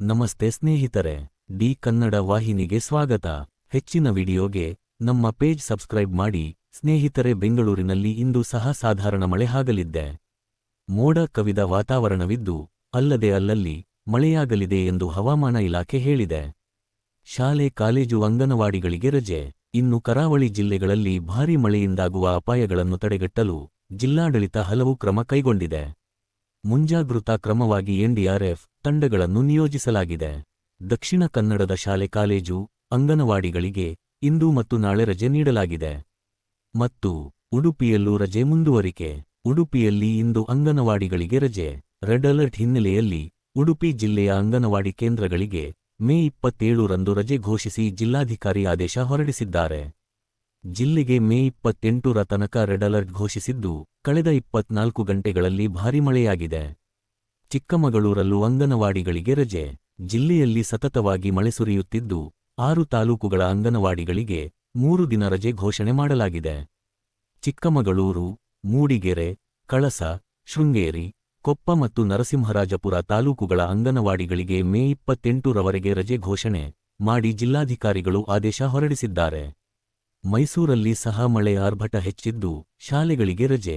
ನಮಸ್ತೆ ಸ್ನೇಹಿತರೆ, ಡಿ ಕನ್ನಡ ವಾಹಿನಿಗೆ ಸ್ವಾಗತ. ಹೆಚ್ಚಿನ ವಿಡಿಯೋಗೆ ನಮ್ಮ ಪೇಜ್ ಸಬ್ಸ್ಕ್ರೈಬ್ ಮಾಡಿ. ಸ್ನೇಹಿತರೆ, ಬೆಂಗಳೂರಿನಲ್ಲಿ ಇಂದು ಸಹ ಸಾಧಾರಣ ಮಳೆ ಆಗಲಿದೆ. ಮೋಡ ಕವಿದ ವಾತಾವರಣವಿದ್ದು, ಅಲ್ಲದೆ ಅಲ್ಲಲ್ಲಿ ಮಳೆಯಾಗಲಿದೆ ಎಂದು ಹವಾಮಾನ ಇಲಾಖೆ ಹೇಳಿದೆ. ಶಾಲೆ ಕಾಲೇಜು ಅಂಗನವಾಡಿಗಳಿಗೆ ರಜೆ. ಇನ್ನು ಕರಾವಳಿ ಜಿಲ್ಲೆಗಳಲ್ಲಿ ಭಾರೀ ಮಳೆಯಿಂದಾಗುವ ಅಪಾಯಗಳನ್ನು ತಡೆಗಟ್ಟಲು ಜಿಲ್ಲಾಡಳಿತ ಹಲವು ಕ್ರಮ ಕೈಗೊಂಡಿದೆ. ಮುಂಜಾಗೃತಾ ಕ್ರಮವಾಗಿ ಎನ್ಡಿಆರ್ಎಫ್ ತಂಡಗಳನ್ನು ನಿಯೋಜಿಸಲಾಗಿದೆ. ದಕ್ಷಿಣ ಕನ್ನಡದ ಶಾಲೆ ಕಾಲೇಜು ಅಂಗನವಾಡಿಗಳಿಗೆ ಇಂದು ಮತ್ತು ನಾಳೆ ರಜೆ ನೀಡಲಾಗಿದೆ. ಮತ್ತು ಉಡುಪಿಯಲ್ಲೂ ರಜೆ ಮುಂದುವರಿಕೆ. ಉಡುಪಿಯಲ್ಲಿ ಇಂದು ಅಂಗನವಾಡಿಗಳಿಗೆ ರಜೆ. ರೆಡ್ ಅಲರ್ಟ್ ಹಿನ್ನೆಲೆಯಲ್ಲಿ ಉಡುಪಿ ಜಿಲ್ಲೆಯ ಅಂಗನವಾಡಿ ಕೇಂದ್ರಗಳಿಗೆ ಮೇ 27ರಂದು ರಜೆ ಘೋಷಿಸಿ ಜಿಲ್ಲಾಧಿಕಾರಿ ಆದೇಶ ಹೊರಡಿಸಿದ್ದಾರೆ. ಜಿಲ್ಲೆಗೆ ಮೇ 28ರ ತನಕ ರೆಡ್ ಅಲರ್ಟ್ ಘೋಷಿಸಿದ್ದು, ಕಳೆದ 24 ಗಂಟೆಗಳಲ್ಲಿ ಭಾರೀ ಮಳೆಯಾಗಿದೆ. ಚಿಕ್ಕಮಗಳೂರಲ್ಲೂ ಅಂಗನವಾಡಿಗಳಿಗೆ ರಜೆ. ಜಿಲ್ಲೆಯಲ್ಲಿ ಸತತವಾಗಿ ಮಳೆ ಸುರಿಯುತ್ತಿದ್ದು, 6 ತಾಲೂಕುಗಳ ಅಂಗನವಾಡಿಗಳಿಗೆ 3 ದಿನ ರಜೆ ಘೋಷಣೆ ಮಾಡಲಾಗಿದೆ. ಚಿಕ್ಕಮಗಳೂರು, ಮೂಡಿಗೆರೆ, ಕಳಸ, ಶೃಂಗೇರಿ, ಕೊಪ್ಪ ಮತ್ತು ನರಸಿಂಹರಾಜಪುರ ತಾಲೂಕುಗಳ ಅಂಗನವಾಡಿಗಳಿಗೆ ಮೇ 28ರವರೆಗೆ ರಜೆ ಘೋಷಣೆ ಮಾಡಿ ಜಿಲ್ಲಾಧಿಕಾರಿಗಳು ಆದೇಶ ಹೊರಡಿಸಿದ್ದಾರೆ. ಮೈಸೂರಲ್ಲಿ ಸಹ ಮಳೆ ಆರ್ಭಟ ಹೆಚ್ಚಿದ್ದು, ಶಾಲೆಗಳಿಗೆ ರಜೆ.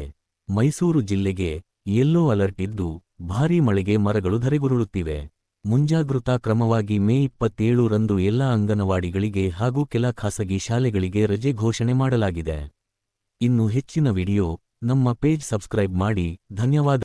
ಮೈಸೂರು ಜಿಲ್ಲೆಗೆ ಯೆಲ್ಲೋ ಅಲರ್ಟ್ ಇದ್ದು, ಭಾರೀ ಮಳೆಗೆ ಮರಗಳು ಧರೆಗುರುಳುತ್ತಿವೆ. ಮುಂಜಾಗೃತಾ ಕ್ರಮವಾಗಿ ಮೇ 27ರಂದು ಎಲ್ಲ ಅಂಗನವಾಡಿಗಳಿಗೆ ಹಾಗೂ ಕೆಲ ಖಾಸಗಿ ಶಾಲೆಗಳಿಗೆ ರಜೆ ಘೋಷಣೆ ಮಾಡಲಾಗಿದೆ. ಇನ್ನು ಹೆಚ್ಚಿನ ವಿಡಿಯೋ ನಮ್ಮ ಪೇಜ್ ಸಬ್ಸ್ಕ್ರೈಬ್ ಮಾಡಿ. ಧನ್ಯವಾದ.